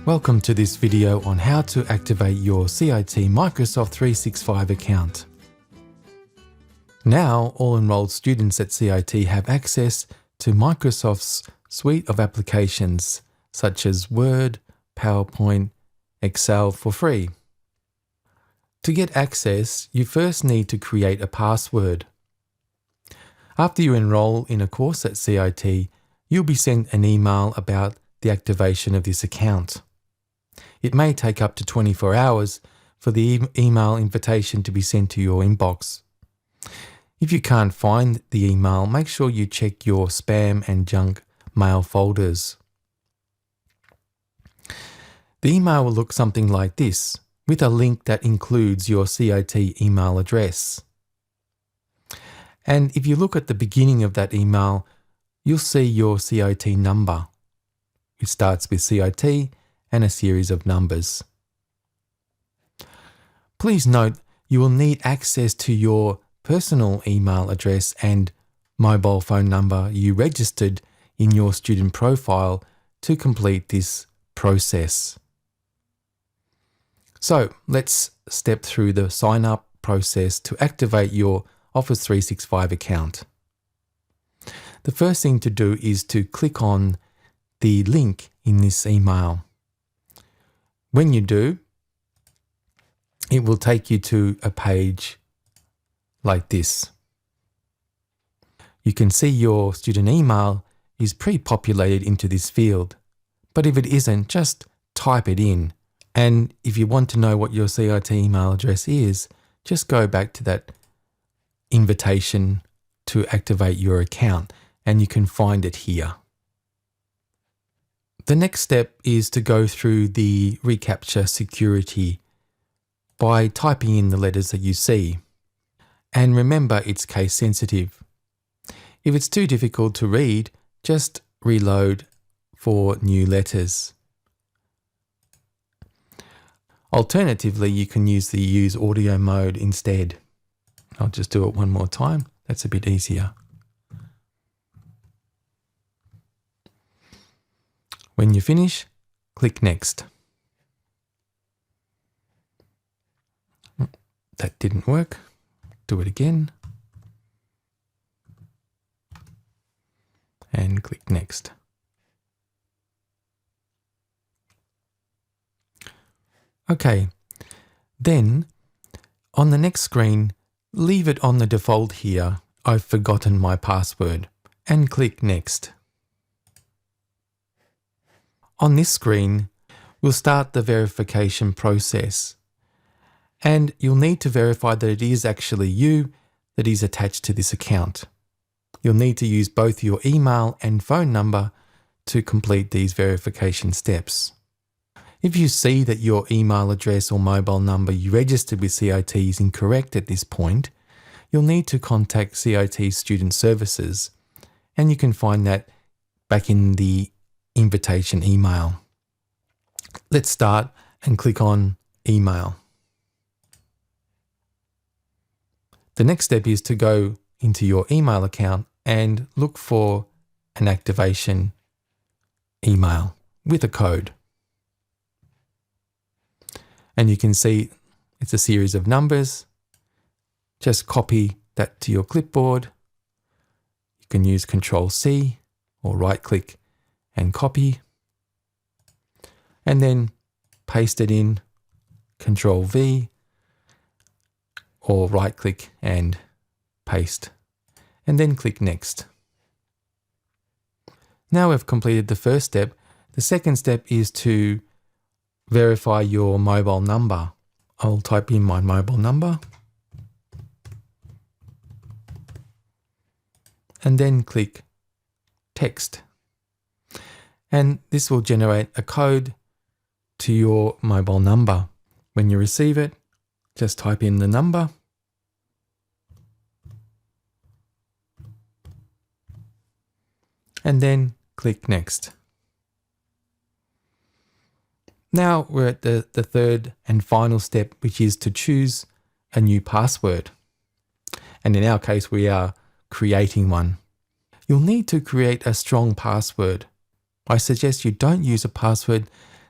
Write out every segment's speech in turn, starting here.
Welcome to this video on how to activate your CIT Microsoft 365 account. Now, all enrolled students at CIT have access to Microsoft's suite of applications such as Word, PowerPoint, Excel for free. To get access, you first need to create a password. After you enroll in a course at CIT, you'll be sent an email about the activation of this account. It may take up to 24 hours for the email invitation to be sent to your inbox. If you can't find the email, make sure you check your spam and junk mail folders. The email will look something like this, with a link that includes your CIT email address. And if you look at the beginning of that email, you'll see your CIT number. It starts with CIT and a series of numbers. Please note, you will need access to your personal email address and mobile phone number you registered in your student profile to complete this process. So let's step through the sign up process to activate your Office 365 account. The first thing to do is to click on the link in this email. When you do, it will take you to a page like this. You can see your student email is pre-populated into this field, but if it isn't, just type it in. And if you want to know what your CIT email address is, just go back to that invitation to activate your account and you can find it here. The next step is to go through the reCAPTCHA security by typing in the letters that you see. And remember, it's case sensitive. If it's too difficult to read, just reload for new letters. Alternatively, you can use the use audio mode instead. I'll just do it one more time. That's a bit easier. When you finish, click Next. That didn't work. Do it again. And click Next. Okay, then on the next screen, leave it on the default here, I've forgotten my password, and click Next. On this screen, we'll start the verification process. And you'll need to verify that it is actually you that is attached to this account. You'll need to use both your email and phone number to complete these verification steps. If you see that your email address or mobile number you registered with CIT is incorrect at this point, you'll need to contact CIT Student Services, and you can find that back in the invitation email. Let's start and click on Email. The next step is to go into your email account and look for an activation email with a code. And you can see it's a series of numbers. Just copy that to your clipboard. You can use Control-C or right-click and copy. And then paste it in, Control-V, or right-click and paste. And then click Next. Now we've completed the first step. The second step is to verify your mobile number. I'll type in my mobile number and then click Text. And this will generate a code to your mobile number. When you receive it, just type in the number and then click Next. Now we're at the third and final step, which is to choose a new password. And in our case, we are creating one. You'll need to create a strong password. I suggest you don't use a password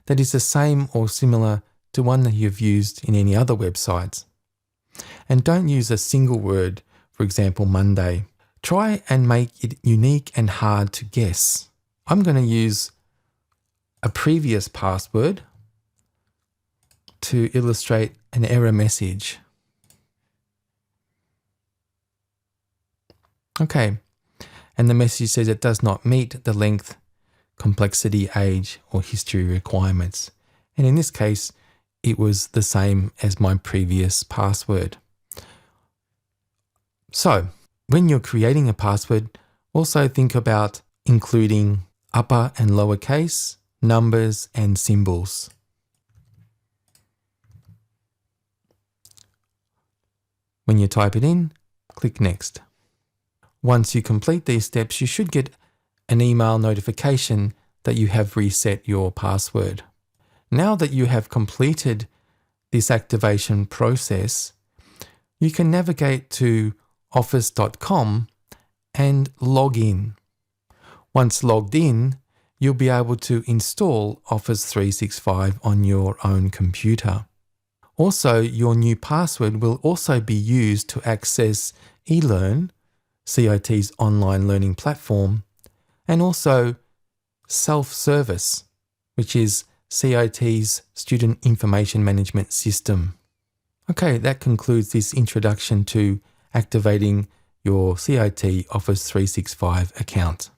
that is the same or similar to one that you've used in any other websites. And don't use a single word, for example, Monday. Try and make it unique and hard to guess. I'm going to use a previous password to illustrate an error message. Okay, and the message says it does not meet the length, complexity, age, or history requirements. And in this case, it was the same as my previous password. So, when you're creating a password, also think about including upper and lowercase, numbers, and symbols. When you type it in, click Next. Once you complete these steps, you should get an email notification that you have reset your password. Now that you have completed this activation process, you can navigate to office.com and log in. Once logged in, you'll be able to install Office 365 on your own computer. Also, your new password will also be used to access eLearn, CIT's online learning platform, and also Self-Service, which is CIT's Student Information Management System. Okay, that concludes this introduction to activating your CIT Office 365 account.